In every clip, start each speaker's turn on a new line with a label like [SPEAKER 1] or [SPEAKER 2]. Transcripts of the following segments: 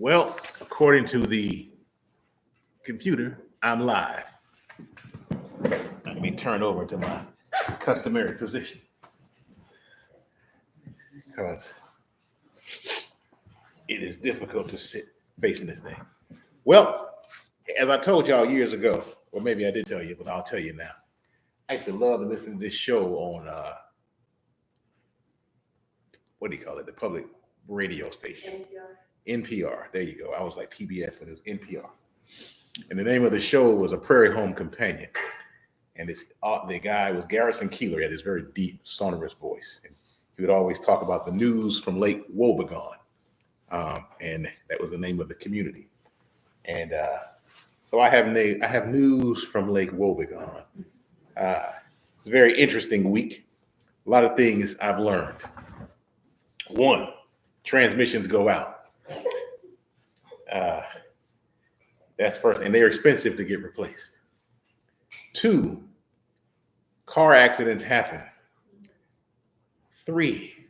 [SPEAKER 1] Well, according to the computer, I'm live. Let me turn over to my customary position because it is difficult to sit facing this thing. Well, as I told y'all years ago, or maybe I did tell you, but I'll tell you now. I used to love to listen to this show on what do you call it? The public radio station. NPR. There you go. I was like PBS, but it was NPR. And the name of the show was A Prairie Home Companion. And the guy was Garrison Keillor. He had this very deep, sonorous voice. And he would always talk about the news from Lake Wobegon. And that was the name of the community. And so I have news from Lake Wobegon. It's a very interesting week. A lot of things I've learned. One, transmissions go out. That's first, and they're expensive to get replaced. Two, car accidents happen. Three,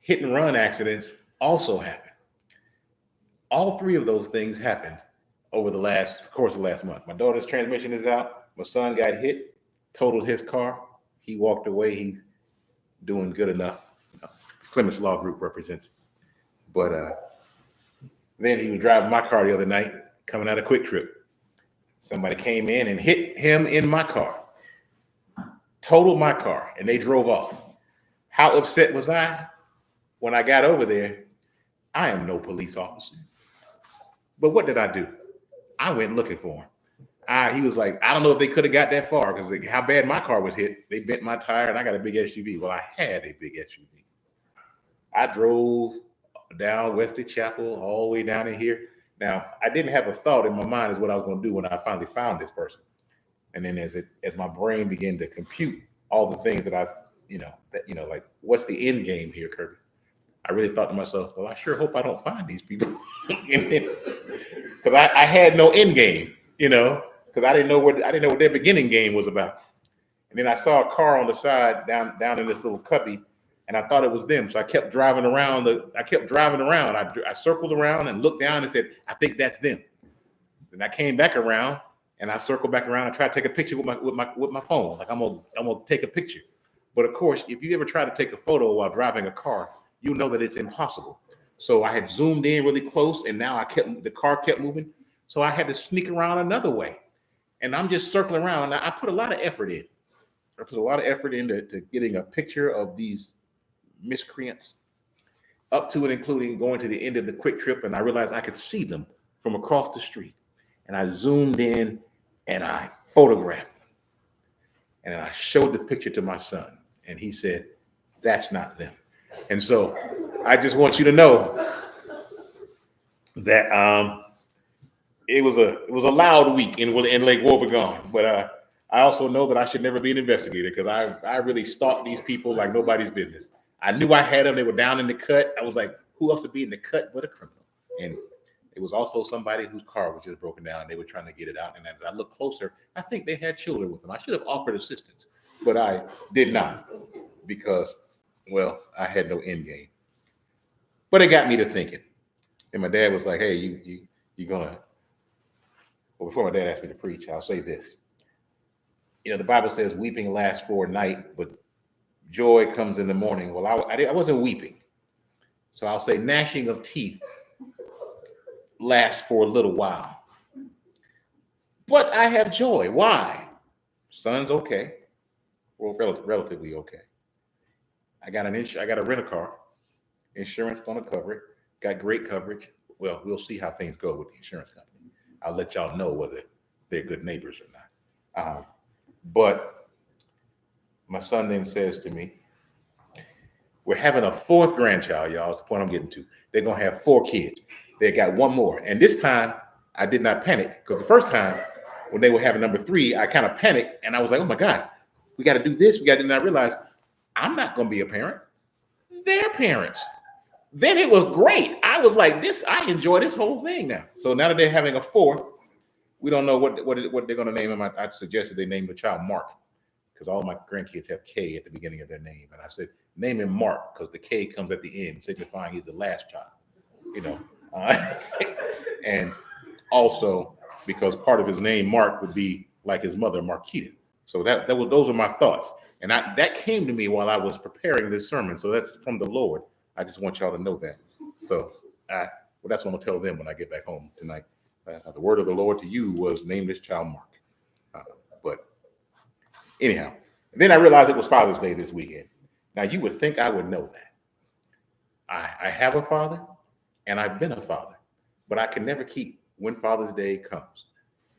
[SPEAKER 1] hit and run accidents also happen. All three of those things happened over the course of last month. My daughter's transmission is out. My son got hit, totaled his car. He walked away. He's doing good enough. Clements Law Group represents. But then he was driving my car the other night, coming out of Quick Trip. Somebody came in and hit him in my car, totaled my car, and they drove off. How upset was I when I got over there? I am no police officer. But what did I do? I went looking for him. He was like, I don't know if they could have got that far because how bad my car was hit. They bent my tire and I got a big SUV. Well, I had a big SUV. I drove down Wesley Chapel all the way down in here. Now, I didn't have a thought in my mind as what I was going to do when I finally found this person. And then as my brain began to compute all the things that like what's the end game here, Kirby? I really thought to myself, well, I sure hope I don't find these people. Because I had no end game, because I didn't know what their beginning game was about. And then I saw a car on the side down in this little cubby, and I thought it was them. So I kept driving around. I circled around and looked down and said, I think that's them. Then I came back around and I circled back around and tried to take a picture with my phone. Like I'm gonna take a picture. But of course, if you ever try to take a photo while driving a car, you know that it's impossible. So I had zoomed in really close, and now the car kept moving. So I had to sneak around another way. And I'm just circling around. And I put a lot of effort in. I put a lot of effort into getting a picture of these miscreants, up to and including going to the end of the Quick Trip, and I realized I could see them from across the street. And I zoomed in and I photographed them. And I showed the picture to my son, and he said, that's not them. And so I just want you to know that it was a loud week in Lake Wobegon, but I also know that I should never be an investigator because I really stalked these people like nobody's business. I knew I had them. They were down in the cut. I was like, who else would be in the cut but a criminal? And it was also somebody whose car was just broken down. They were trying to get it out. And as I looked closer, I think they had children with them. I should have offered assistance, but I did not because, well, I had no end game. But it got me to thinking. And my dad was like, hey, you gonna, well, before my dad asked me to preach, I'll say this. The Bible says weeping lasts for a night, but joy comes in the morning. Well, I wasn't weeping. So I'll say gnashing of teeth lasts for a little while. But I have joy. Why? Son's okay. Well, relatively okay. I got to rent a car. Insurance going to cover it. Got great coverage. Well, we'll see how things go with the insurance company. I'll let y'all know whether they're good neighbors or not. But my son then says to me, we're having a fourth grandchild, y'all. That's the point I'm getting to. They're going to have 4 kids. They got one more. And this time, I did not panic because the first time when they were having number 3, I kind of panicked. And I was like, oh, my God, we got to do this. And I realized I'm not going to be a parent. They're parents. Then it was great. I was like, I enjoy this whole thing now. So now that they're having a 4th, we don't know what they're going to name him. I suggested they name the child Mark because all my grandkids have K at the beginning of their name. And I said, name him Mark because the K comes at the end, signifying he's the last child. Uh, and also because part of his name, Mark, would be like his mother, Marquita. So those are my thoughts. And that came to me while I was preparing this sermon. So that's from the Lord. I just want y'all to know that. So that's what I'm gonna tell them when I get back home tonight. The word of the Lord to you was name this child Mark. But anyhow, then I realized it was Father's Day this weekend. Now you would think I would know that. I have a father and I've been a father, but I can never keep when Father's Day comes,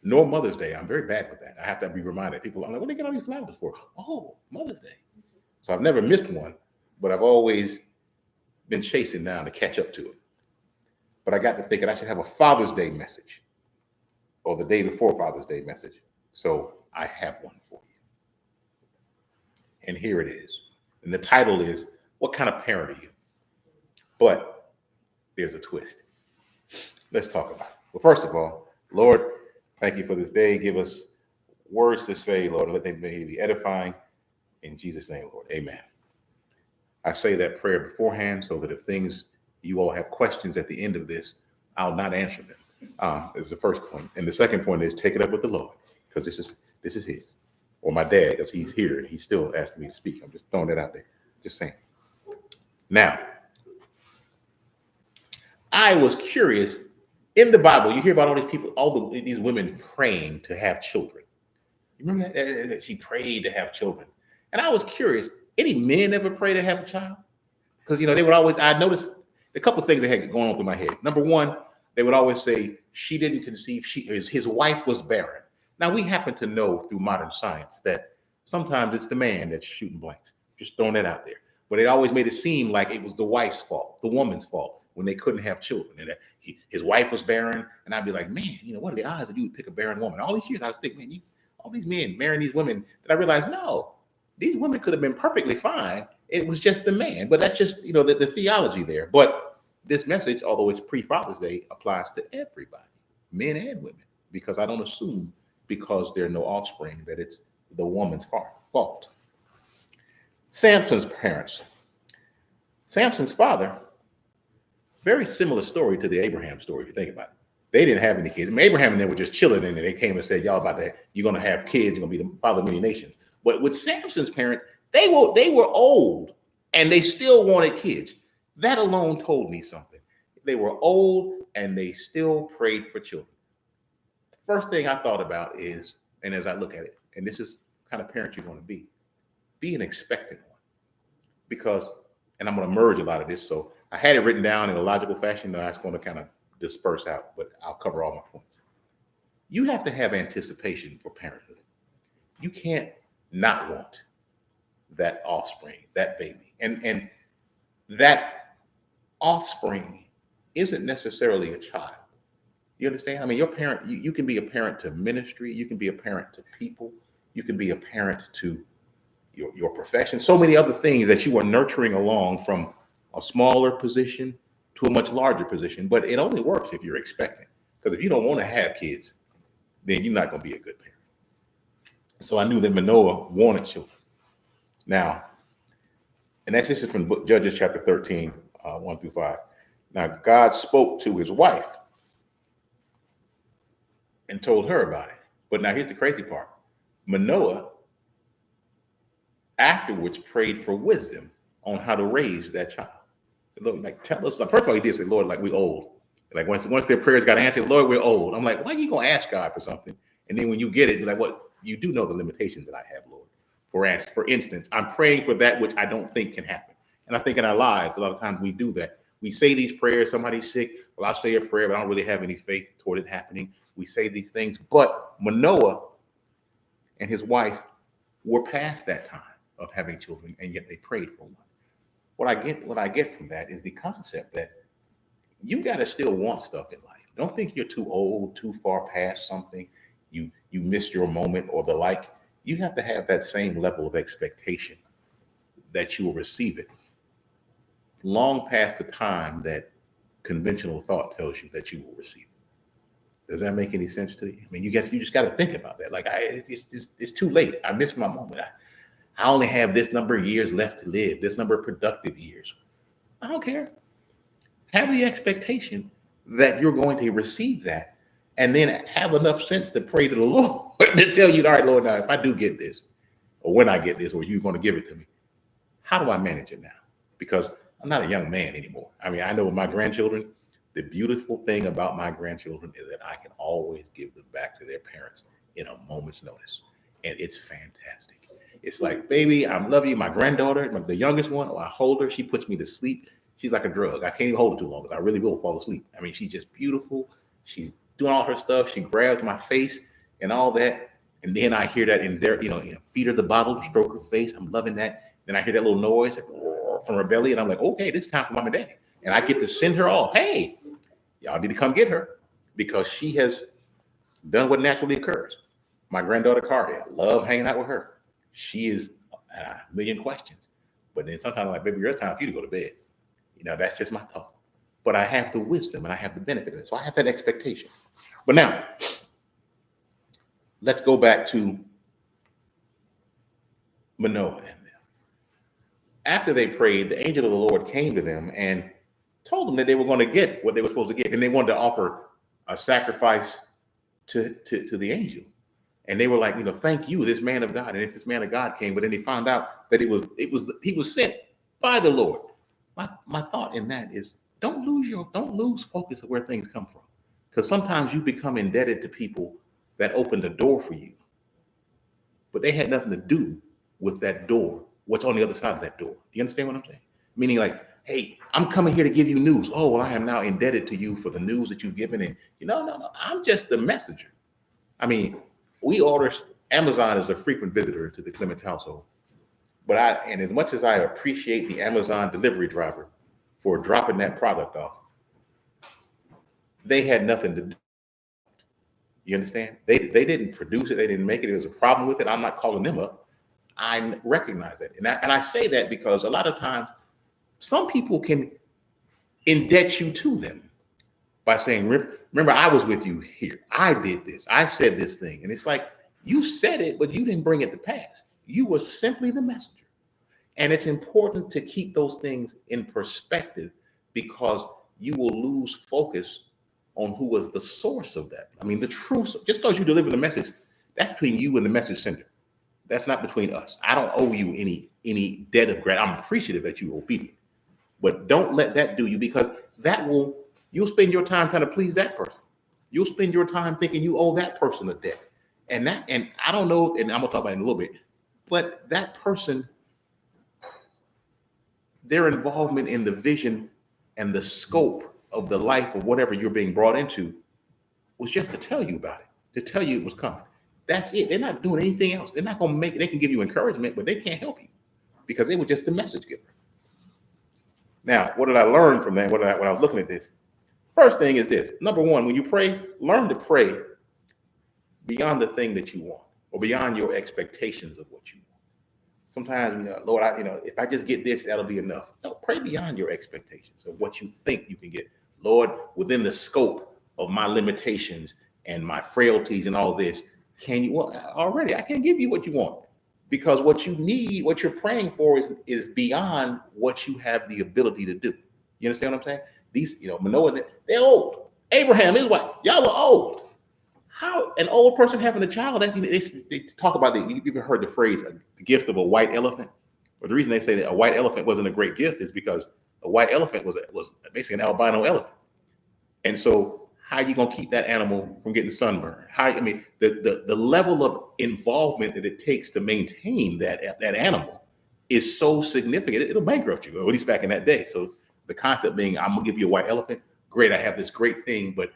[SPEAKER 1] nor Mother's Day. I'm very bad with that. I have to be reminded. People are like, what do they get all these flowers for? Oh, Mother's Day. So I've never missed one, but I've always been chasing down to catch up to it. But I got to thinking I should have a Father's Day message or the day before Father's Day message. So I have one for you. And here it is. And the title is, What Kind of Parent Are You? But there's a twist. Let's talk about it. Well, first of all, Lord, thank you for this day. Give us words to say, Lord, let them be edifying. In Jesus' name, Lord, amen. I say that prayer beforehand so that if you all have questions at the end of this, I'll not answer them. Is the first point. And the second point is take it up with the Lord, because this is his. Or my dad, because he's here and he's still asking me to speak. I'm just throwing that out there. Just saying. Now, I was curious. In the Bible, you hear about all these people, these women praying to have children. You remember that she prayed to have children? And I was curious, any men ever pray to have a child? Because, they would always, I noticed a couple of things that had going on through my head. Number one, they would always say she didn't conceive, his wife was barren. Now, we happen to know through modern science that sometimes it's the man that's shooting blanks, just throwing that out there. But it always made it seem like it was the wife's fault, the woman's fault, when they couldn't have children. And that his wife was barren. And I'd be like, man, what are the odds that you would pick a barren woman? All these years I was thinking, man, all these men marrying these women, that I realized, no, these women could have been perfectly fine. It was just the man. But that's just, the theology there. But this message, although it's pre-Father's Day, applies to everybody, men and women, because I don't assume because there are no offspring that it's the woman's fault. Samson's parents. Samson's father, very similar story to the Abraham story, if you think about it. They didn't have any kids. I mean, Abraham and they were just chilling, and they came and said, y'all about that, you're going to have kids, you're going to be the father of many nations. But with Samson's parents, they were old, and they still wanted kids. That alone told me something. They were old, and they still prayed for children. The first thing I thought about is, and as I look at it, and this is the kind of parent you want to be an expectant one. Because, and I'm going to merge a lot of this, so I had it written down in a logical fashion. Now it's going to kind of disperse out, but I'll cover all my points. You have to have anticipation for parenthood. You can't not want that offspring, that baby. And that offspring isn't necessarily a child. You understand? I mean, your parent, you can be a parent to ministry, you can be a parent to people, you can be a parent to your profession, so many other things that you are nurturing along from a smaller position to a much larger position. But it only works if you're expecting. Because if you don't want to have kids, then you're not going to be a good parent. So I knew that Manoah wanted children. Now, and this is from Judges chapter 13, 1 through 5. Now, God spoke to his wife and told her about it. But now here's the crazy part. Manoah afterwards prayed for wisdom on how to raise that child. So, Lord, like, tell us. Like, first of all, he did say, Lord, like, we old. Like, once their prayers got answered, Lord, we're old. I'm like, why are you going to ask God for something? And then when you get it, you're like, what? You do know the limitations that I have, Lord. For instance, I'm praying for that which I don't think can happen. And I think in our lives, a lot of times we do that. We say these prayers, somebody's sick. Well, I'll say a prayer, but I don't really have any faith toward it happening. We say these things. But Manoah and his wife were past that time of having children, and yet they prayed for one. What I get from that is the concept that you got to still want stuff in life. Don't think you're too old, too far past something. You missed your moment or the like. You have to have that same level of expectation that you will receive it long past the time that conventional thought tells you that you will receive it. Does that make any sense to you? I mean, you just got to think about that. Like, it's too late. I missed my moment. I only have this number of years left to live, this number of productive years. I don't care. Have the expectation that you're going to receive that, and then have enough sense to pray to the Lord to tell you, all right, Lord, now if I do get this, or when I get this, or you're going to give it to me, how do I manage it now? Because I'm not a young man anymore. I mean, I know my grandchildren, the beautiful thing about my grandchildren is that I can always give them back to their parents in a moment's notice. And it's fantastic. It's like, baby, I love you. My granddaughter, the youngest one, I hold her. She puts me to sleep. She's like a drug. I can't even hold her too long because I really will fall asleep. I mean, she's just beautiful. She's doing all her stuff. She grabs my face and all that. And then I hear that in there, feed her the bottle, stroke her face. I'm loving that. Then I hear that little noise from her belly. And I'm like, okay, this is time for mom and daddy. And I get to send her off. Hey, y'all need to come get her because she has done what naturally occurs. My granddaughter, Carly, I love hanging out with her. She is a million questions. But then sometimes I'm like, baby, it's time for you to go to bed. That's just my thought. But I have the wisdom and I have the benefit of it. So I have that expectation. But now, let's go back to Manoah and them. After they prayed, the angel of the Lord came to them and told them that they were going to get what they were supposed to get. And they wanted to offer a sacrifice to the angel. And they were like, thank you, this man of God. And if this man of God came, but then they found out that he was sent by the Lord. My thought in that is don't lose focus of where things come from. Because sometimes you become indebted to people that opened the door for you, but they had nothing to do with that door. What's on the other side of that door? Do you understand what I'm saying? Meaning like, hey, I'm coming here to give you news. Oh, well, I am now indebted to you for the news that you've given. And no, I'm just the messenger. I mean, Amazon is a frequent visitor to the Clements household. And as much as I appreciate the Amazon delivery driver for dropping that product off, they had nothing to do. You understand? They didn't produce it. They didn't make it. There was a problem with it. I'm not calling them up. I recognize that. And I say that because a lot of times some people can indebt you to them by saying, remember, I was with you here. I did this. I said this thing. And it's like, you said it, but you didn't bring it to pass. You were simply the messenger. And it's important to keep those things in perspective because you will lose focus on who was the source of that. I mean, the truth, just because you deliver the message, that's between you and the message sender. That's not between us. I don't owe you any debt of gratitude. I'm appreciative that you're obedient. But don't let that do you because you'll spend your time trying to please that person. You'll spend your time thinking you owe that person a debt. And I don't know, and I'm gonna talk about it in a little bit, but that person, their involvement in the vision and the scope of the life of whatever you're being brought into was just to tell you about it, to tell you it was coming. That's it. They're not doing anything else. They're not going to they can give you encouragement, but they can't help you because they were just the message giver. Now, what did I learn from that? When I was looking at this, first thing is this. Number one, when you pray, learn to pray beyond the thing that you want or beyond your expectations of what you want. Sometimes, Lord, if I just get this, that'll be enough. No, pray beyond your expectations of what you think you can get. Lord, within the scope of my limitations and my frailties and all this, already I can't give you what you want because what you need, what you're praying for is beyond what you have the ability to do. You understand what I'm saying? These, Manoah, they're old. Abraham, his wife, y'all are old. How an old person having a child? They talk about that. You've heard the phrase "the gift of a white elephant." But the reason they say that a white elephant wasn't a great gift is because a white elephant was basically an albino elephant. And so, how are you gonna keep that animal from getting sunburned? The level of involvement that it takes to maintain that animal is so significant. It'll bankrupt you, or at least back in that day. So the concept being, I'm gonna give you a white elephant. Great, I have this great thing, but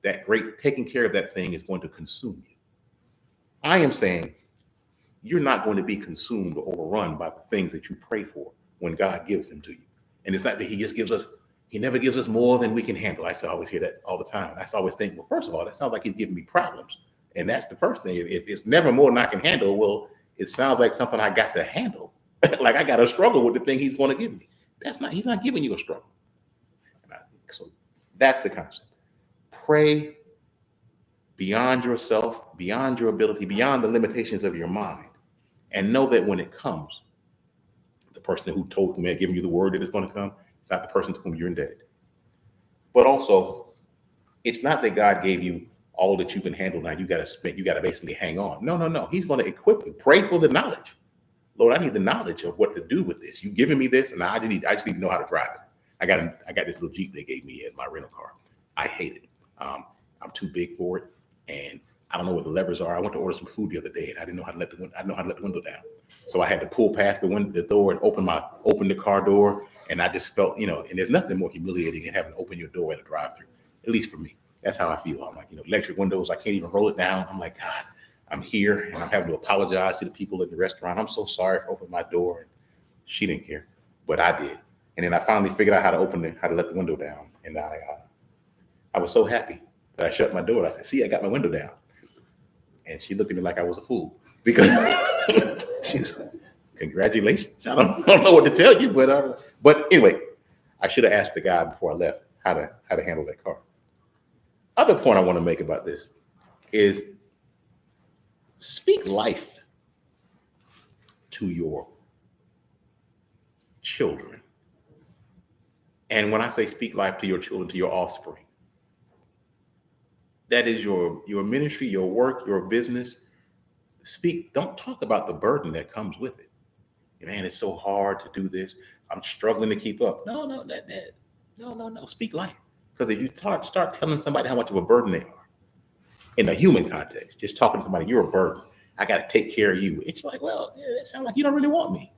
[SPEAKER 1] that great taking care of that thing is going to consume you. I am saying you're not going to be consumed or overrun by the things that you pray for when God gives them to you. And it's not that he never gives us more than we can handle. I always hear that all the time. I always think, well, first of all, that sounds like he's giving me problems. And that's the first thing. If it's never more than I can handle, well, it sounds like something I got to handle. Like I got to struggle with the thing he's going to give me. He's not giving you a struggle. So that's the concept. Pray beyond yourself, beyond your ability, beyond the limitations of your mind, and know that when it comes, the person who may have given you the word that is going to come, it's not the person to whom you're indebted. But also, It's not that God gave you all that you can handle. Now you got to basically hang on. No, no, no. He's going to equip you. Pray for the knowledge. Lord, I need the knowledge of what to do with this. You giving me this, and I just need to know how to drive it. I got this little Jeep they gave me as my rental car. I hate it. I'm too big for it, and I don't know what the levers are. I went to order some food the other day, and I didn't know how to let the window down. So I had to pull past the door and open the car door, and I just felt, and there's nothing more humiliating than having to open your door at a drive-through. At least for me, that's how I feel. I'm like, electric windows. I can't even roll it down. I'm like, God, I'm here, and I'm having to apologize to the people at the restaurant. I'm so sorry for opening my door. And she didn't care, but I did. And then I finally figured out how to let the window down, and I was so happy that I shut my door. I said, "See, I got my window down." And she looked at me like I was a fool because she's, congratulations. I don't know what to tell you, but anyway, I should have asked the guy before I left how to handle that car. Other point I want to make about this is speak life to your children. And when I say speak life to your children, to your offspring, that is your ministry, your work, your business. Don't talk about the burden that comes with it. Man, it's so hard to do this. I'm struggling to keep up. No. Speak life. Because if you start telling somebody how much of a burden they are in a human context, just talking to somebody, you're a burden. I got to take care of you. It's like, well, it sounds like you don't really want me.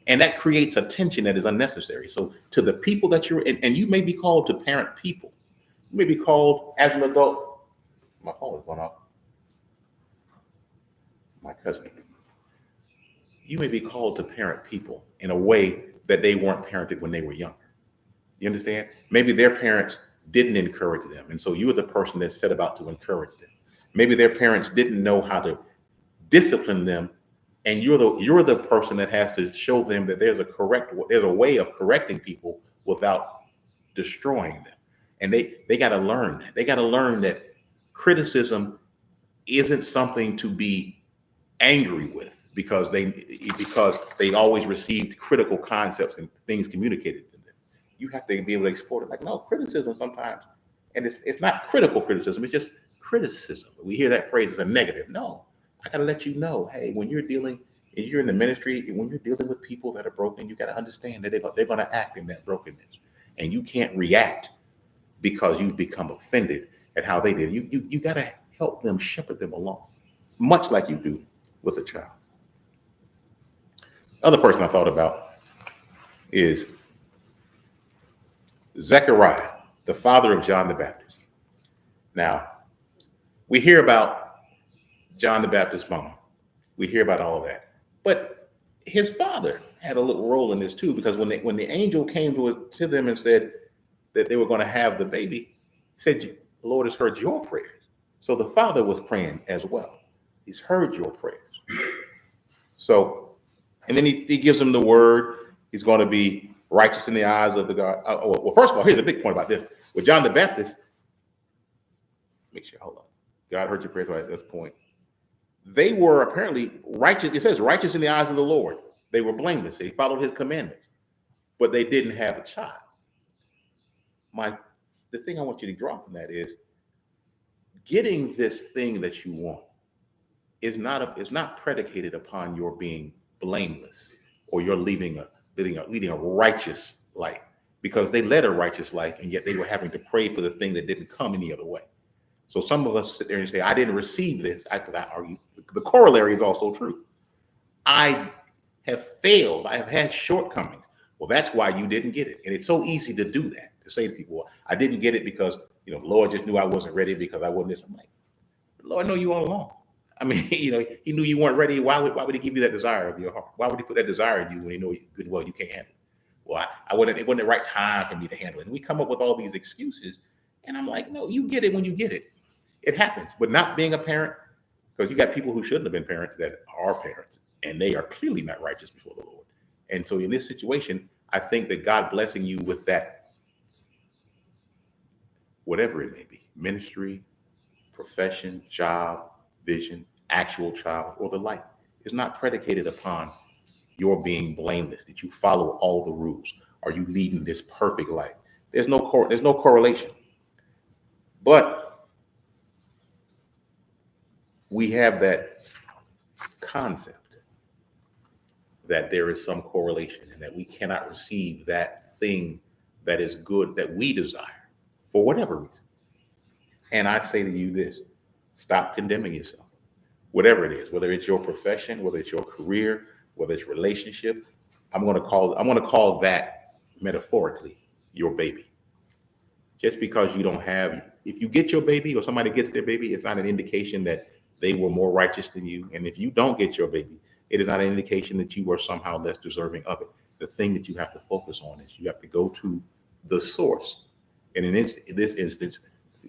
[SPEAKER 1] And that creates a tension that is unnecessary. So to the people that you're in, and you may be called to parent people. You may be called as an adult. My phone is going off. My cousin. You may be called to parent people in a way that they weren't parented when they were younger. You understand? Maybe their parents didn't encourage them. And so you were the person that set about to encourage them. Maybe their parents didn't know how to discipline them. And you're the person that has to show them that there's a way of correcting people without destroying them. And they got to learn that. They got to learn that criticism isn't something to be angry with because they always received critical concepts and things communicated to them. You have to be able to explore it. Like, no, criticism sometimes, and it's not critical criticism, it's just criticism. We hear that phrase as a negative. No, I got to let you know, hey, when you're in the ministry, when you're dealing with people that are broken, you got to understand that they're going to act in that brokenness. And you can't react because you've become offended at how they did. You got to help them, shepherd them along, much like you do with a child. Other person I thought about is Zechariah, the father of John the Baptist. Now, we hear about John the Baptist's mama. We hear about all that. But his father had a little role in this too, because when the angel came to them and said that they were going to have the baby, he said, the Lord has heard your prayers. So the father was praying as well. He's heard your prayers. So, and then he gives them the word. He's going to be righteous in the eyes of the God. Well, first of all, here's a big point about this. With John the Baptist, make sure, hold on. God heard your prayers at this point. They were apparently righteous. It says righteous in the eyes of the Lord. They were blameless. They followed his commandments, but they didn't have a child. The thing I want you to draw from that is getting this thing that you want is not predicated upon your being blameless or you're leading a righteous life, because they led a righteous life and yet they were having to pray for the thing that didn't come any other way. So some of us sit there and say, I didn't receive this. Because I argue the corollary is also true. I have failed. I have had shortcomings. Well, that's why you didn't get it. And it's so easy to do that, to say to people, well, I didn't get it because, the Lord just knew I wasn't ready because I wasn't this. I'm like, the Lord knew you all along. I mean, he knew you weren't ready. Why would he give you that desire of your heart? Why would he put that desire in you when he know good and well you can't handle it? Well, it wasn't the right time for me to handle it. And we come up with all these excuses. And I'm like, no, you get it when you get it. It happens. But not being a parent, because you got people who shouldn't have been parents that are parents, and they are clearly not righteous before the Lord. And so in this situation, I think that God blessing you with that, whatever it may be, ministry, profession, job, vision, actual child, or the like, is not predicated upon your being blameless, that you follow all the rules. Are you leading this perfect life? There's no correlation. But we have that concept that there is some correlation and that we cannot receive that thing that is good that we desire for whatever reason. And I say to you this: stop condemning yourself. Whatever it is, whether it's your profession, whether it's your career, whether it's relationship, I'm going to call that metaphorically your baby. Just because you don't have, if you get your baby or somebody gets their baby, it's not an indication that they were more righteous than you. And if you don't get your baby, it is not an indication that you are somehow less deserving of it. The thing that you have to focus on is you have to go to the source. And in this instance,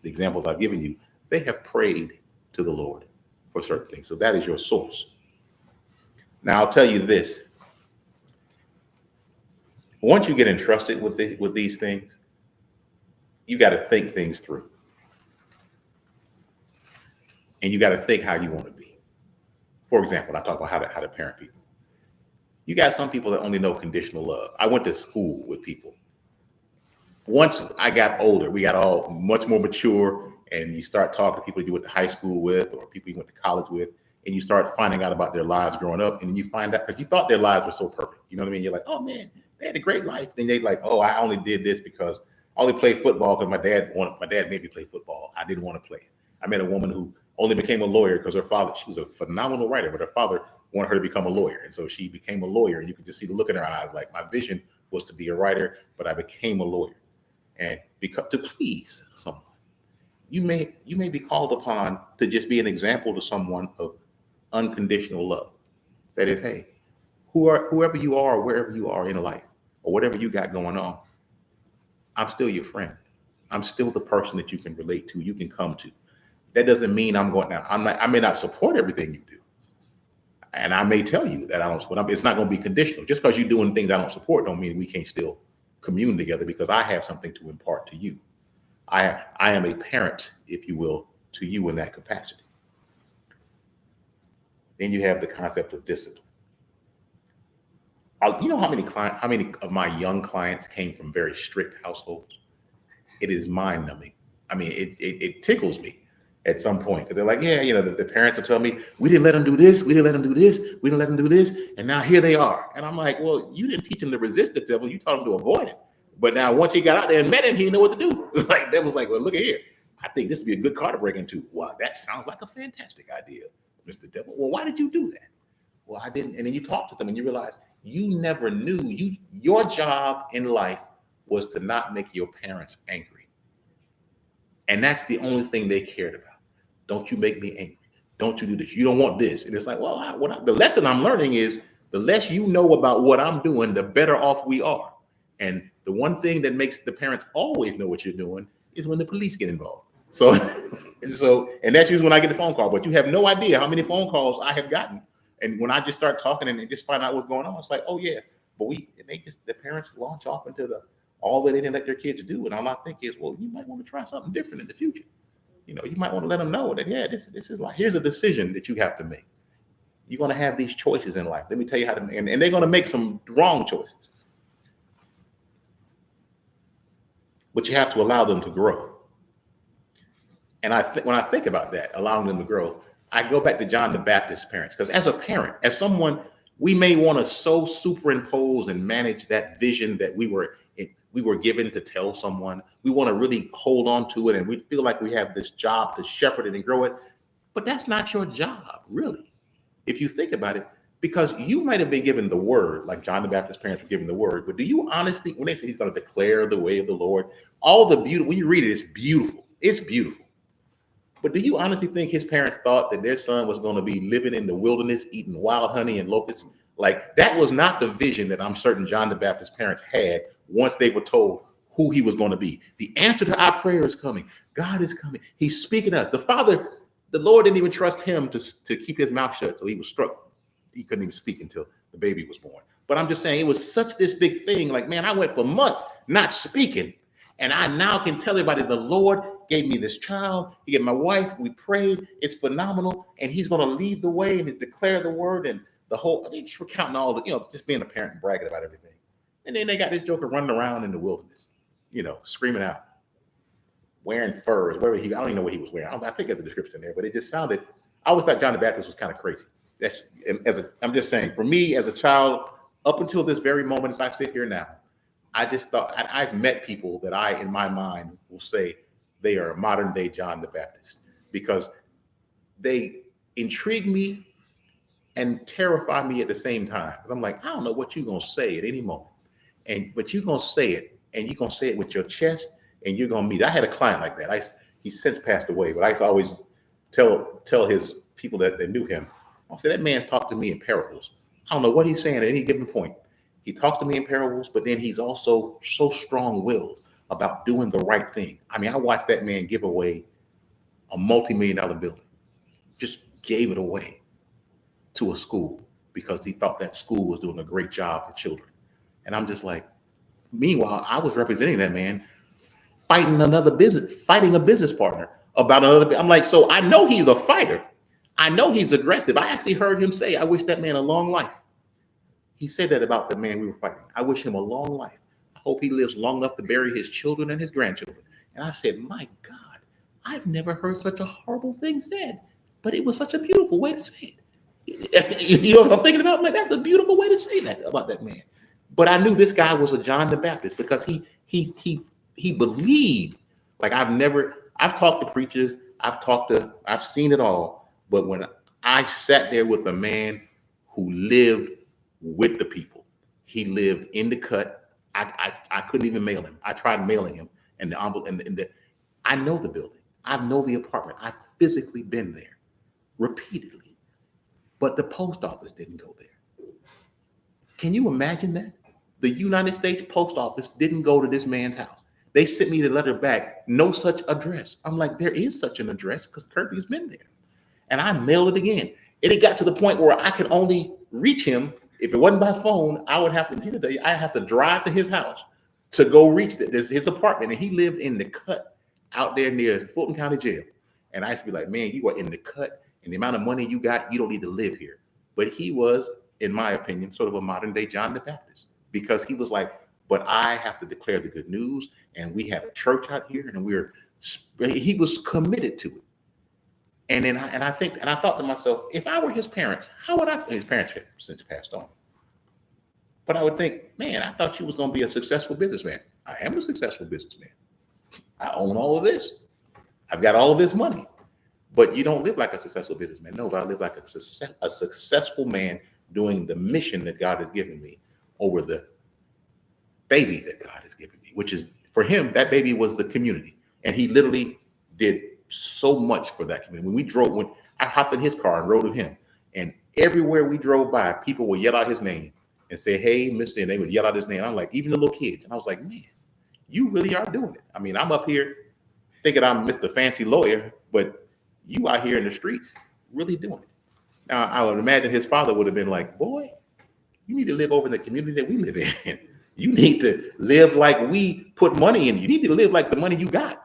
[SPEAKER 1] the examples I've given you, they have prayed to the Lord for certain things. So that is your source. Now, I'll tell you this. Once you get entrusted with these things, you got to think things through. And you got to think how you want to be. For example, I talk about how to parent people. You got some people that only know conditional love. I went to school with people. Once I got older, we got all much more mature, and you start talking to people you went to high school with or people you went to college with, and you start finding out about their lives growing up, and you find out because you thought their lives were so perfect. You know what I mean? You're like, oh man, they had a great life. Then they like, oh, I only did this because I only played football because my dad made me play football. I didn't want to play it. I met a woman who only became a lawyer because her father, she was a phenomenal writer, but her father wanted her to become a lawyer. And so she became a lawyer, and you could just see the look in her eyes. Like, my vision was to be a writer, but I became a lawyer. And because to please someone, you may be called upon to just be an example to someone of unconditional love. That is, hey, whoever you are, wherever you are in life, or whatever you got going on, I'm still your friend. I'm still the person that you can relate to, you can come to. That doesn't mean I may not support everything you do. And I may tell you that I don't support. It's not going to be conditional. Just because you're doing things I don't support don't mean we can't still commune together, because I have something to impart to you. I am a parent, if you will, to you in that capacity. Then you have the concept of discipline. You know how many of my young clients came from very strict households? It is mind numbing. I mean, it tickles me at some point, because they're like, yeah, the parents will tell me, we didn't let them do this, we didn't let them do this, we didn't let them do this, and now here they are. And I'm like, well, you didn't teach them to resist the devil, you taught them to avoid it. But now once he got out there and met him, he didn't know what to do. Like, that was like, well, look at here. I think this would be a good car to break into. Wow, that sounds like a fantastic idea, Mr. Devil. Well, why did you do that? Well, I didn't. And then you talk to them and you realize you never knew. Your job in life was to not make your parents angry. And that's the only thing they cared about. Don't you make me angry. Don't you do this. You don't want this. And it's like, well, the lesson I'm learning is the less you know about what I'm doing, the better off we are. And the one thing that makes the parents always know what you're doing is when the police get involved. So, and that's usually when I get the phone call. But you have no idea how many phone calls I have gotten. And when I just start talking and just find out what's going on, it's like, oh yeah, but the parents launch off into all that they didn't let their kids do. And all I think is, well, you might want to try something different in the future. You might want to let them know that, yeah, this is like, here's a decision that you have to make. You're going to have these choices in life. Let me tell you how to, and they're going to make some wrong choices. But you have to allow them to grow. And when I think about that, allowing them to grow, I go back to John the Baptist's parents. Because as a parent, as someone, we may want to so superimpose and manage that vision that we were given to tell someone. We want to really hold on to it, and we feel like we have this job to shepherd it and grow it. But that's not your job, really, if you think about it, because you might have been given the word, like John the Baptist's parents were given the word. But do you honestly, when they say he's going to declare the way of the Lord, all the beauty, when you read it, it's beautiful. It's beautiful. But do you honestly think his parents thought that their son was going to be living in the wilderness, eating wild honey and locusts? Like, that was not the vision that I'm certain John the Baptist's parents had once they were told who he was going to be. The answer to our prayer is coming. God is coming. He's speaking to us. The Lord didn't even trust him to keep his mouth shut. So he was struck. He couldn't even speak until the baby was born. But I'm just saying, it was such this big thing. Like, man, I went for months not speaking. And I now can tell everybody the Lord gave me this child. He gave my wife. We prayed. It's phenomenal. And he's going to lead the way and declare the word and the whole, just recounting all the, just being a parent and bragging about everything. And then they got this joker running around in the wilderness, screaming out. wearing furs, wherever I don't even know what he was wearing. I think there's a description there, but it just sounded, I always thought John the Baptist was kind of crazy. I'm just saying, for me as a child, up until this very moment, as I sit here now, I just thought, I've met people that in my mind, will say they are modern day John the Baptist because they intrigue me and terrify me at the same time. I'm like, I don't know what you're going to say at any moment. But you're going to say it, and you're going to say it with your chest, and you're going to meet. I had a client like that. He's since passed away, but I used to always tell his people that knew him, I said, that man's talked to me in parables. I don't know what he's saying at any given point. He talks to me in parables, but then he's also so strong-willed about doing the right thing. I mean, I watched that man give away a multi-million-dollar building. Just gave it away to a school because he thought that school was doing a great job for children. And I'm just like, meanwhile, I was representing that man fighting a business partner about another. I'm like, so I know he's a fighter. I know he's aggressive. I actually heard him say, I wish that man a long life. He said that about the man we were fighting. I wish him a long life. I hope he lives long enough to bury his children and his grandchildren. And I said, my God, I've never heard such a horrible thing said, but it was such a beautiful way to say it. You know what I'm thinking about? I'm like, that's a beautiful way to say that about that man. But I knew this guy was a John the Baptist because he believed. Like I've talked to preachers, I've seen it all. But when I sat there with a man who lived with the people, he lived in the cut. I couldn't even mail him. I tried mailing him, and the envelope, I know the building. I know the apartment. I've physically been there repeatedly, but the post office didn't go there. Can you imagine that? The United States Post Office didn't go to this man's house. They sent me the letter back, no such address. I'm like, there is such an address because Kirby's been there. And I mailed it again. And it got to the point where I could only reach him. If it wasn't by phone, I would have to drive to his house to go reach his apartment. And he lived in the cut out there near Fulton County Jail. And I used to be like, man, you are in the cut, and the amount of money you got, you don't need to live here. But he was, in my opinion, sort of a modern day John the Baptist, because he was like, but I have to declare the good news, and we have a church out here, and he was committed to it. And then I thought to myself, if I were his parents, how would I? His parents have since passed on. But I would think, man, I thought you was going to be a successful businessman. I am a successful businessman. I own all of this. I've got all of this money. But you don't live like a successful businessman. No, but I live like a successful man doing the mission that God has given me over the baby that God has given me, which is, for him, that baby was the community. And he literally did so much for that community. When I hopped in his car and rode with him, and everywhere we drove by, people would yell out his name and say, hey, Mr. And they would yell out his name. I'm like, even the little kids. And I was like, man, you really are doing it. I mean, I'm up here thinking I'm Mr. Fancy Lawyer, but you out here in the streets really doing it. Now, I would imagine his father would have been like, boy, you need to live over in the community that we live in. You need to live like we put money in. You need to live like the money you got.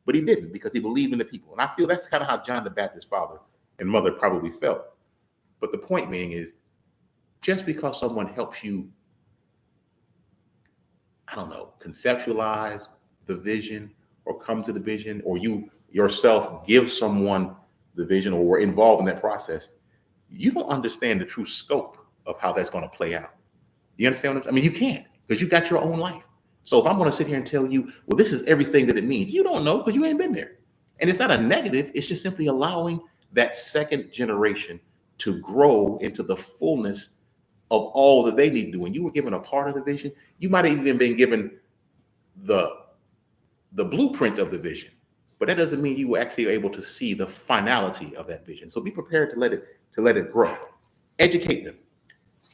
[SPEAKER 1] But he didn't, because he believed in the people. And I feel that's kind of how John the Baptist's father and mother probably felt. But the point being is, just because someone helps you, I don't know, conceptualize the vision or come to the vision, or you yourself give someone the vision or were involved in that process, you don't understand the true scope of how that's going to play out. You understand what I'm saying? I mean, you can't, because you got your own life. So if I'm going to sit here and tell you, well, this is everything that it means, you don't know because you ain't been there. And it's not a negative. It's just simply allowing that second generation to grow into the fullness of all that they need to do. When you were given a part of the vision, you might have even been given the blueprint of the vision, but that doesn't mean you were actually able to see the finality of that vision. So be prepared to let it grow. Educate them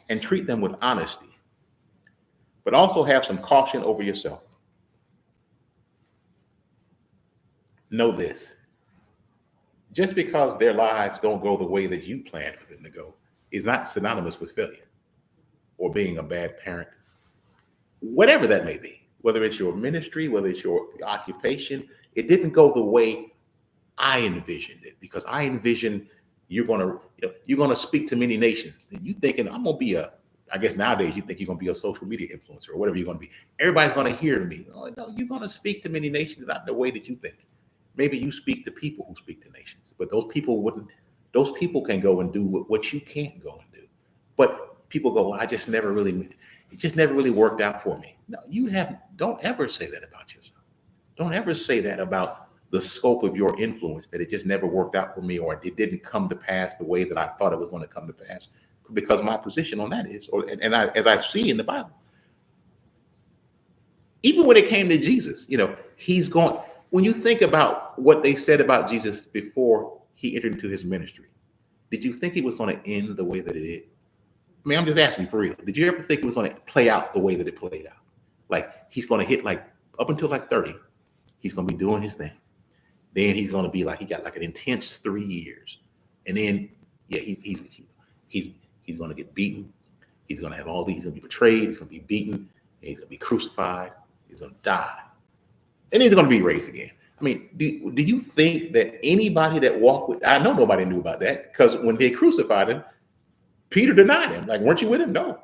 [SPEAKER 1] and treat them with honesty, but also have some caution over yourself. Know this: just because their lives don't go the way that you planned for them to go is not synonymous with failure or being a bad parent, whatever that may be, whether it's your ministry, whether it's your occupation. It didn't go the way I envisioned it, because I envisioned you're going to speak to many nations. And you thinking I'm going to be I guess nowadays you think you're going to be a social media influencer or whatever you're going to be. Everybody's going to hear me. Oh, no, you're going to speak to many nations, not the way that you think. Maybe you speak to people who speak to nations, but those people can go and do what you can't go and do. But people go, well, it just never really worked out for me. No, don't ever say that about yourself. Don't ever say that about the scope of your influence, that it just never worked out for me, or it didn't come to pass the way that I thought it was going to come to pass. Because my position on that is, as I see in the Bible, even when it came to Jesus, he's going, when you think about what they said about Jesus before he entered into his ministry, did you think it was going to end the way that it did? I mean, I'm just asking you for real. Did you ever think it was going to play out the way that it played out? Like he's going to hit up until 30, he's going to be doing his thing. Then he's going to be he got an intense 3 years. And then, yeah, he's going to get beaten. He's going to have he's going to be betrayed. He's going to be beaten. And he's going to be crucified. He's going to die. And he's going to be raised again. I mean, do you think that anybody that walked with, I know nobody knew about that, because when they crucified him, Peter denied him. Weren't you with him? No,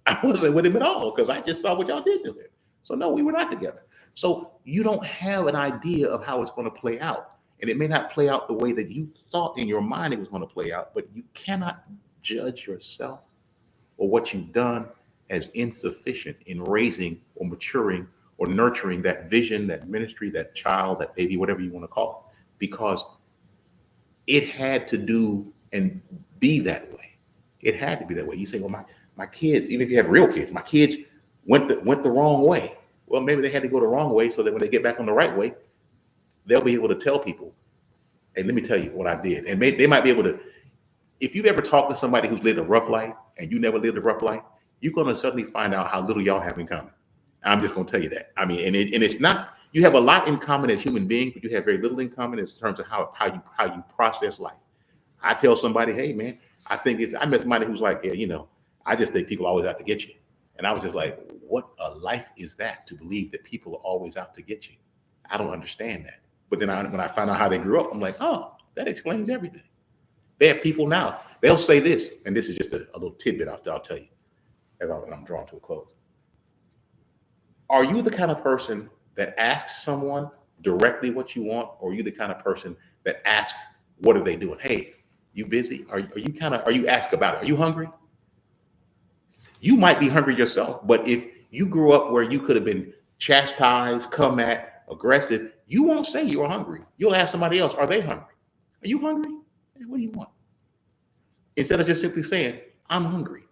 [SPEAKER 1] I wasn't with him at all, because I just saw what y'all did to him. So no, we were not together. So you don't have an idea of how it's going to play out. And it may not play out the way that you thought in your mind it was going to play out, but you cannot judge yourself or what you've done as insufficient in raising or maturing or nurturing that vision, that ministry, that child, that baby, whatever you want to call it, because it had to do and be that way. It had to be that way. You say, well, my kids, even if you have real kids, my kids went the wrong way. Well, maybe they had to go the wrong way so that when they get back on the right way, they'll be able to tell people, hey, let me tell you what I did. And they might be able to, if you've ever talked to somebody who's lived a rough life and you never lived a rough life, you're going to suddenly find out how little y'all have in common. I'm just going to tell you that. I mean, and it's not, you have a lot in common as human beings, but you have very little in common in terms of how you process life. I tell somebody, hey, man, I met somebody who's like, yeah, I just think people are always out to get you. And I was just like, what a life is that, to believe that people are always out to get you? I don't understand that. But then when I find out how they grew up, I'm like, oh, that explains everything. They have people now, they'll say this, and this is just a little tidbit I'll tell you as I'm drawing to a close. Are you the kind of person that asks someone directly what you want, or are you the kind of person that asks, what are they doing? Hey, you busy? Are you ask about it? Are you hungry? You might be hungry yourself, but if you grew up where you could have been chastised, come at, aggressive, you won't say you're hungry. You'll ask somebody else, are they hungry? Are you hungry? Hey, what do you want? Instead of just simply saying, I'm hungry,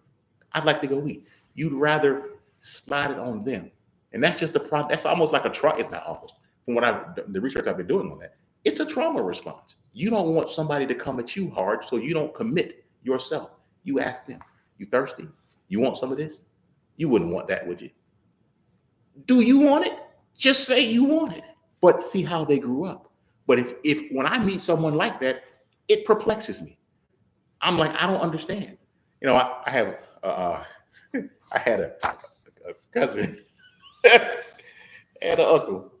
[SPEAKER 1] I'd like to go eat. You'd rather slide it on them. And that's just that's almost like a trauma. It's not almost. From the research I've been doing on that, it's a trauma response. You don't want somebody to come at you hard, so you don't commit yourself. You ask them, you thirsty? You want some of this? You wouldn't want that, would you? Do you want it? Just say you want it. But see how they grew up. But if when I meet someone like that, it perplexes me. I'm like, I don't understand. I have I had a cousin and an uncle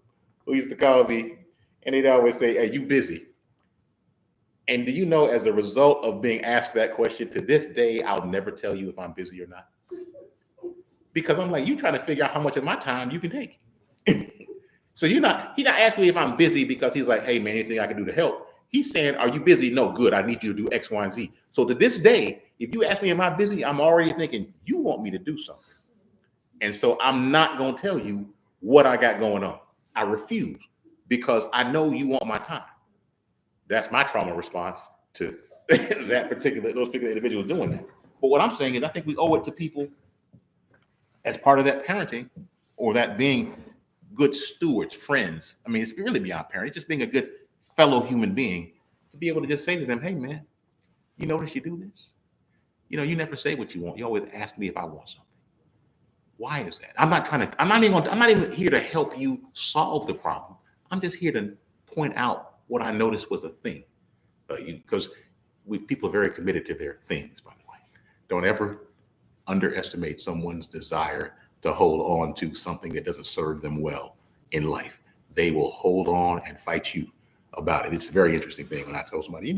[SPEAKER 1] who used to call me, and he'd always say, "Are you busy?" And do you know, as a result of being asked that question, to this day, I'll never tell you if I'm busy or not. Because I'm like, you trying to figure out how much of my time you can take. So he's not asking me if I'm busy because he's like, hey man, anything I can do to help. He's saying, are you busy? No, good. I need you to do X, Y, and Z. So to this day, if you ask me, am I busy? I'm already thinking, you want me to do something. And so I'm not going to tell you what I got going on. I refuse, because I know you want my time. That's my trauma response to those particular individuals doing that. But what I'm saying is, I think we owe it to people as part of that parenting, or that being good stewards, friends. I mean, it's really beyond parenting. It's just being a good fellow human being, to be able to just say to them, hey man, you notice you do this? You never say what you want. You always ask me if I want something. Why is that? I'm not even here to help you solve the problem. I'm just here to point out what I noticed was a thing. Because people are very committed to their things, by the way. Don't ever underestimate someone's desire to hold on to something that doesn't serve them well in life. They will hold on and fight you about it. It's a very interesting thing when I tell somebody,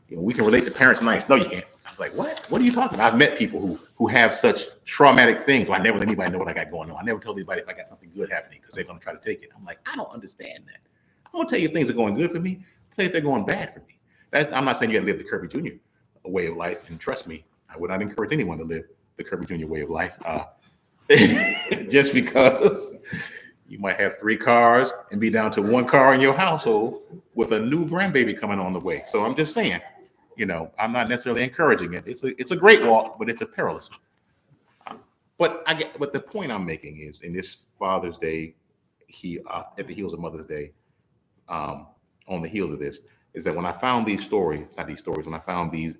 [SPEAKER 1] we can relate to parents nice. No, you can't. I was like, what? What are you talking about? I've met people who have such traumatic things. Well, I never let anybody know what I got going on. I never tell anybody if I got something good happening, because they're going to try to take it. I'm like, I don't understand that. I'm gonna tell you if things are going good for me. I'll tell you if they're going bad for me. I'm not saying you got to live the Kirby Jr. way of life, and trust me, I would not encourage anyone to live the Kirby Jr. way of life. Just because you might have 3 cars and be down to 1 car in your household with a new grandbaby coming on the way. So I'm just saying, I'm not necessarily encouraging it. It's a great walk, but it's a perilous one. But the point I'm making is, in this Father's Day, at the heels of Mother's Day, on the heels of this, is that when I found these stories, when I found these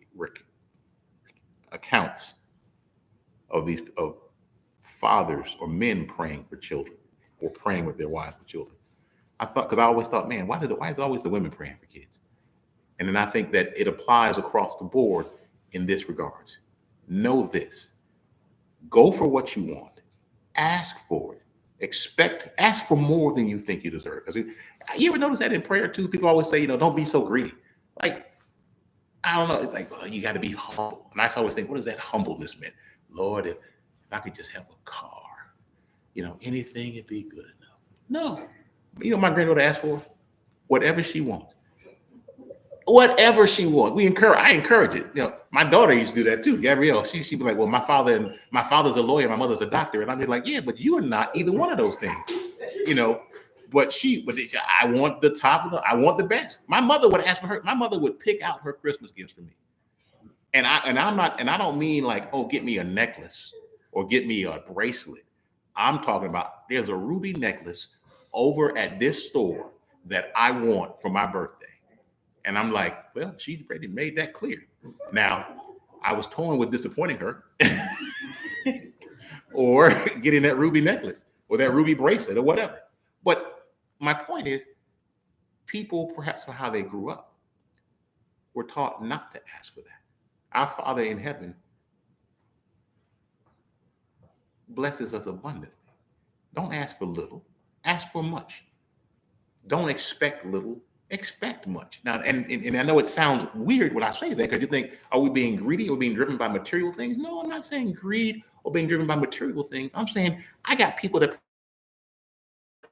[SPEAKER 1] accounts of fathers or men praying for children, or praying with their wives for children, because I always thought, man, why is it always the women praying for kids? And then I think that it applies across the board in this regards. Know this: go for what you want, ask for it, ask for more than you think you deserve. Because you ever notice that in prayer too? People always say, don't be so greedy. Like, I don't know. It's like, well, you got to be humble. And I always think, what does that humbleness mean? Lord, if I could just have a car, anything would be good enough. No. My granddaughter asked for whatever she wants. Whatever she wants. I encourage it. My daughter used to do that too. Gabrielle, she'd be like, well, my father's a lawyer, my mother's a doctor. And I'd be like, yeah, but you are not either one of those things. But I want I want the best. My mother would ask for her. My mother would pick out her Christmas gifts for me. And I don't mean like, oh, get me a necklace or get me a bracelet. I'm talking about, there's a ruby necklace over at this store that I want for my birthday. And I'm like, well, she's already made that clear. Now, I was torn with disappointing her or getting that ruby necklace or that ruby bracelet or whatever. But my point is, people, perhaps for how they grew up, were taught not to ask for that. Our Father in heaven blesses us abundantly. Don't ask for little, ask for much. Don't expect little, expect much. Now, and I know it sounds weird when I say that, because you think, are we being greedy or being driven by material things? No, I'm not saying greed or being driven by material things. I'm saying I got people that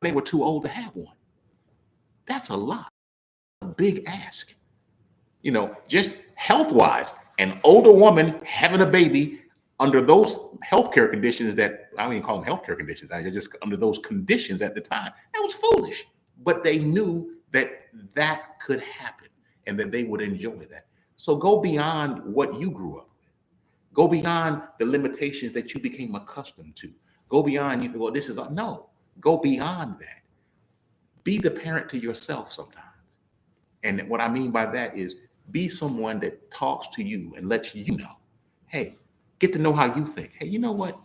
[SPEAKER 1] they were too old to have one. That's a lot. A big ask. Just health-wise, an older woman having a baby under those healthcare conditions that, I don't even call them healthcare conditions, I just under those conditions at the time, that was foolish. But they knew that could happen and that they would enjoy that. So go beyond what you grew up with. Go beyond the limitations that you became accustomed to. Go beyond, you think, well, this is, no, go beyond that. Be the parent to yourself sometimes. And what I mean by that is, be someone that talks to you and lets you know, hey, get to know how you think. Hey, you know what?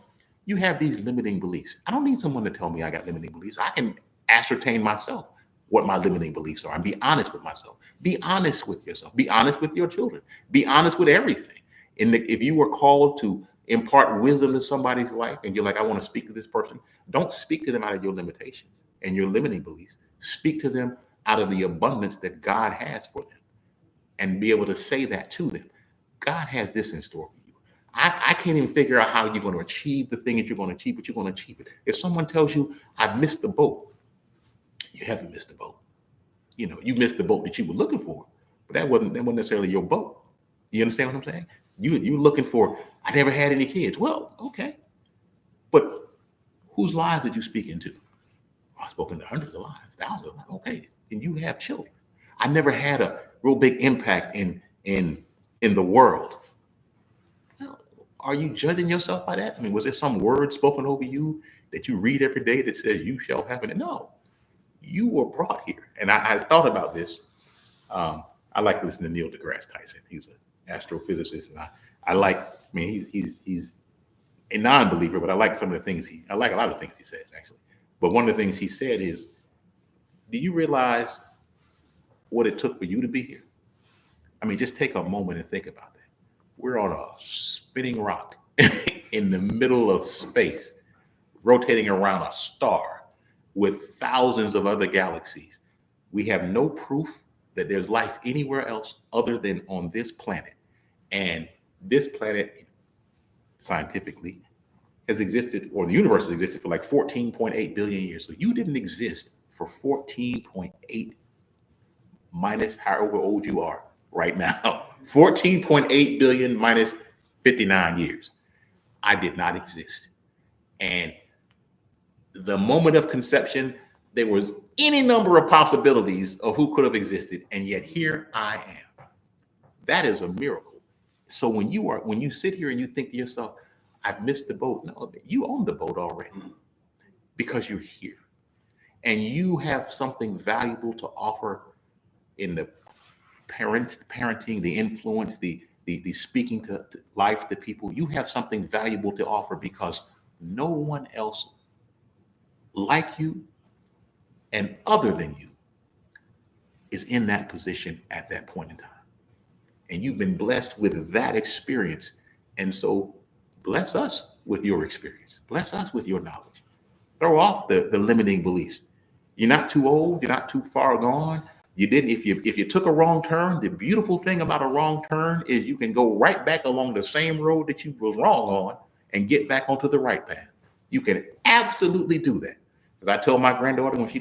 [SPEAKER 1] You have these limiting beliefs. I don't need someone to tell me I got limiting beliefs. I can ascertain myself what my limiting beliefs are and be honest with myself. Be honest with yourself. Be honest with your children. Be honest with everything. If you were called to impart wisdom to somebody's life and you're like, I want to speak to this person, don't speak to them out of your limitations and your limiting beliefs. Speak to them out of the abundance that God has for them, and be able to say that to them. God has this in store for you. I can't even figure out how you're going to achieve the thing that you're going to achieve, but you're going to achieve it. If someone tells you, I've missed the boat, you haven't missed the boat. You missed the boat that you were looking for, but that wasn't necessarily your boat. You understand what I'm saying? You looking for, I never had any kids. Well, okay. But whose lives did you speak into? I've spoken to hundreds of lives, thousands of lives. Okay. And you have children. I never had a real big impact in the world. Well, are you judging yourself by that? I mean, was there some word spoken over you that you read every day that says you shall have it? No, you were brought here. And I thought about this. I like to listen to Neil deGrasse Tyson. He's an astrophysicist, and he's a non-believer, but I like some of the things I like a lot of things he says, actually. But one of the things he said is, do you realize what it took for you to be here? I mean, just take a moment and think about that. We're on a spinning rock in the middle of space, rotating around a star with thousands of other galaxies. We have no proof that there's life anywhere else other than on this planet. And this planet, scientifically, has existed, or the universe has existed for like 14.8 billion years. So you didn't exist for 14.8 minus however old you are right now. 14.8 billion minus 59 years. I did not exist. And the moment of conception, there was any number of possibilities of who could have existed. And yet here I am. That is a miracle. So when you sit here and you think to yourself, I've missed the boat. No, you own the boat already because you're here. And you have something valuable to offer in the parenting, the influence, the speaking to life to people. You have something valuable to offer because no one else like you and other than you is in that position at that point in time. And you've been blessed with that experience. And so bless us with your experience. Bless us with your knowledge. Throw off the limiting beliefs. You're not too old. You're not too far gone. You didn't. If you took a wrong turn, the beautiful thing about a wrong turn is you can go right back along the same road that you was wrong on and get back onto the right path. You can absolutely do that. Because I told my granddaughter when she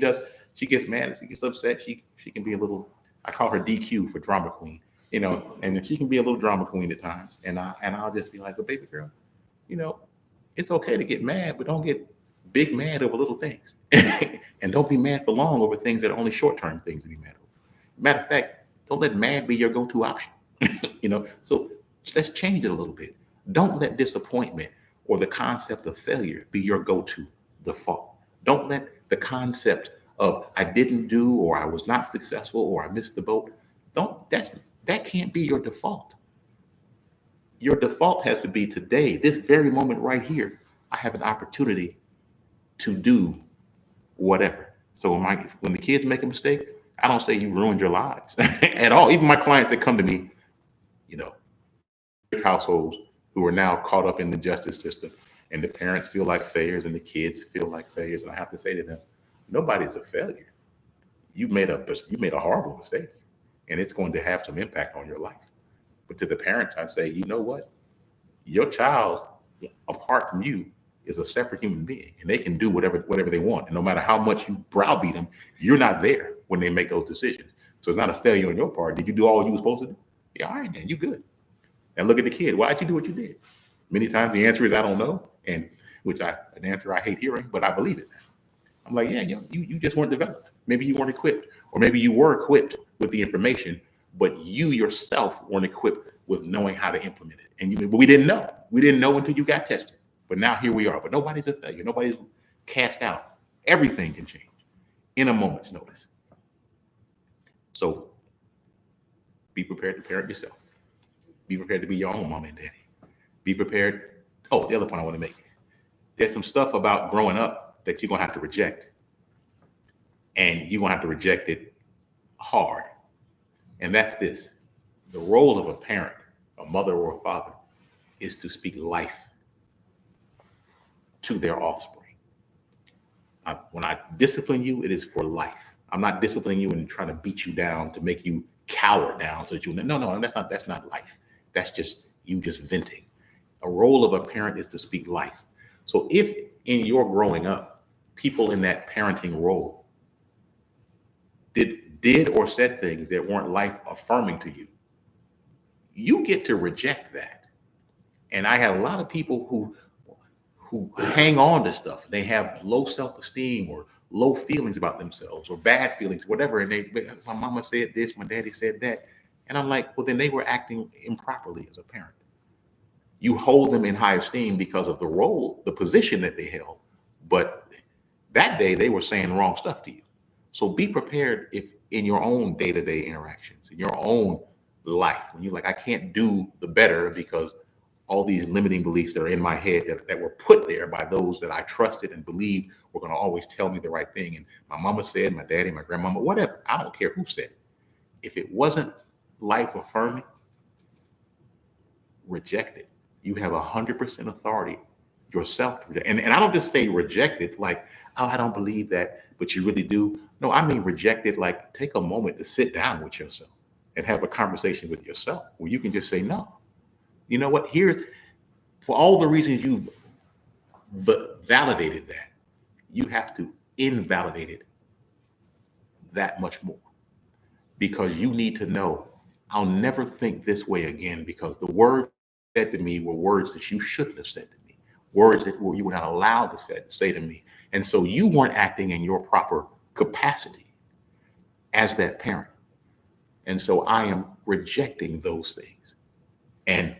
[SPEAKER 1] gets mad, she gets upset. She can be a little. I call her DQ for drama queen. And she can be a little drama queen at times. And I'll just be like, but baby girl, it's okay to get mad, but don't get big mad over little things. And don't be mad for long over things that are only short-term things to be mad over. Matter of fact, don't let mad be your go-to option. So let's change it a little bit. Don't let disappointment or the concept of failure be your go-to default. Don't let the concept of I didn't do or I was not successful or I missed the boat. That can't be your default. Your default has to be today, this very moment right here. I have an opportunity to do whatever. So when the kids make a mistake, I don't say you ruined your lives at all. Even my clients that come to me, households who are now caught up in the justice system, and the parents feel like failures and the kids feel like failures. And I have to say to them, nobody's a failure. You made a horrible mistake, and it's going to have some impact on your life. But to the parents, I say, you know what? Your child, apart from you, is a separate human being, and they can do whatever they want. And no matter how much you browbeat them, you're not there when they make those decisions. So it's not a failure on your part. Did you do all you were supposed to do? Yeah, all right, then you good. And look at the kid. Why'd you do what you did? Many times the answer is I don't know, and an answer I hate hearing, but I believe it. I'm like, yeah, you just weren't developed. Maybe you weren't equipped, or maybe you were equipped with the information, but you yourself weren't equipped with knowing how to implement it. But we didn't know. We didn't know until you got tested. But now here we are. But nobody's a failure. Nobody's cast out. Everything can change in a moment's notice. So be prepared to parent yourself. Be prepared to be your own mom and daddy. Be prepared. Oh, the other point I want to make. There's some stuff about growing up that you're going to have to reject. And you're going to have to reject it hard. And that's this. The role of a parent, a mother or a father, is to speak life to their offspring. When I discipline you, it is for life. I'm not disciplining you and trying to beat you down to make you cower down so that no, that's not life. That's just you just venting. A role of a parent is to speak life. So if in your growing up, people in that parenting role did or said things that weren't life affirming to you, you get to reject that. And I have a lot of people who hang on to stuff. They have low self-esteem or low feelings about themselves or bad feelings, whatever. And my mama said this, my daddy said that. And I'm like, well, then they were acting improperly as a parent. You hold them in high esteem because of the role, the position that they held. But that day they were saying wrong stuff to you. So be prepared if in your own day-to-day interactions, in your own life, when you're like, I can't do the better because all these limiting beliefs that are in my head that were put there by those that I trusted and believed were going to always tell me the right thing. And my mama said, my daddy, my grandmama, whatever. I don't care who said it. If it wasn't life affirming, reject it. You have 100% authority yourself. And I don't just say reject it like, oh, I don't believe that, but you really do. No, I mean reject it like take a moment to sit down with yourself and have a conversation with yourself where you can just say, no. You know what? Here's for all the reasons you've validated that, you have to invalidate it that much more. because you need to know I'll never think this way again, because the words said to me were words that you shouldn't have said to me, words that you were not allowed to say to me. And so you weren't acting in your proper capacity as that parent. And so I am rejecting those things, and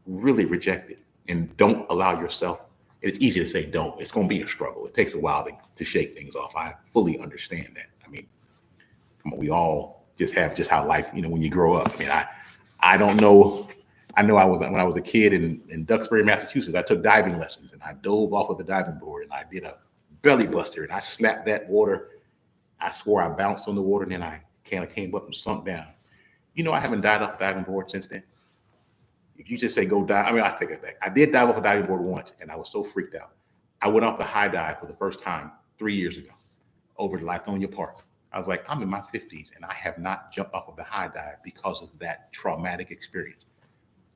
[SPEAKER 1] really reject it. And don't allow yourself, it's easy to say don't. It's going to be a struggle. It takes a while to shake things off. I fully understand that. I mean, come on, we all just have just how life, when you grow up. I mean, I don't know. I know when I was a kid in Duxbury, Massachusetts, I took diving lessons, and I dove off of the diving board, and I did a belly buster, and I slapped that water. I swore I bounced on the water, and then I kind of came up and sunk down. I haven't died off the diving board since then. If you just say go dive, I mean, I take it back. I did dive off a diving board once, and I was so freaked out. I went off the high dive for the first time 3 years ago over at Lithonia Park. I was like, I'm in my 50s, and I have not jumped off of the high dive because of that traumatic experience.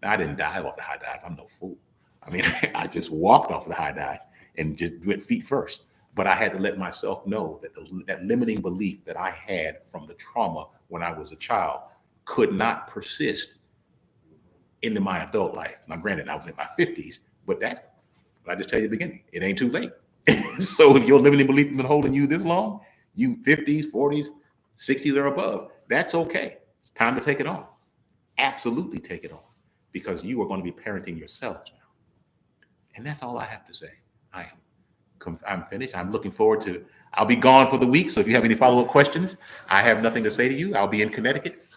[SPEAKER 1] Now, I didn't dive off the high dive. I'm no fool. I mean, I just walked off the high dive and just went feet first. But I had to let myself know that that limiting belief that I had from the trauma when I was a child could not persist into my adult life. Now, granted, I was in my 50s, but that's what I just tell you at the beginning. It ain't too late. So if your limiting belief has been holding you this long, you 50s, 40s, 60s or above, that's okay. It's time to take it on. Absolutely take it on, because you are going to be parenting yourself now. And that's all I have to say. I'm finished. I'm looking forward to, I'll be gone for the week. So if you have any follow-up questions, I have nothing to say to you. I'll be in Connecticut.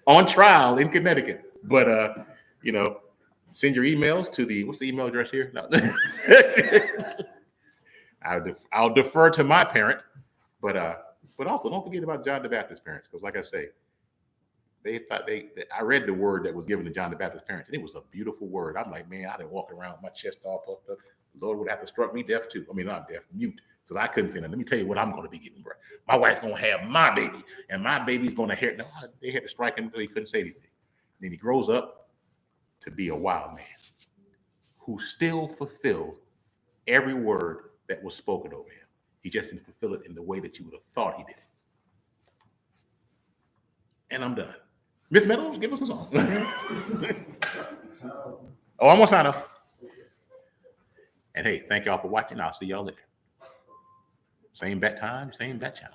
[SPEAKER 1] On trial in Connecticut. But send your emails to what's the email address here? No. I'll defer to my parent, but also don't forget about John the Baptist parents, because like I say, they thought I read the word that was given to John the Baptist parents, and it was a beautiful word. I'm like, man, I didn't walk around with my chest all puffed up. The Lord would have to struck me deaf too. I mean, not deaf, mute. So I couldn't say nothing. Let me tell you what I'm going to be getting, bro. My wife's going to have my baby, and my baby's going to hear. No, they had to strike him until he couldn't say anything. And then he grows up to be a wild man who still fulfilled every word that was spoken over him. He just didn't fulfill it in the way that you would have thought he did it. And I'm done. Miss Meadows, give us a song. Oh, I'm going to sign off. And hey, thank y'all for watching. I'll see y'all later. Same bat time, same bat channel.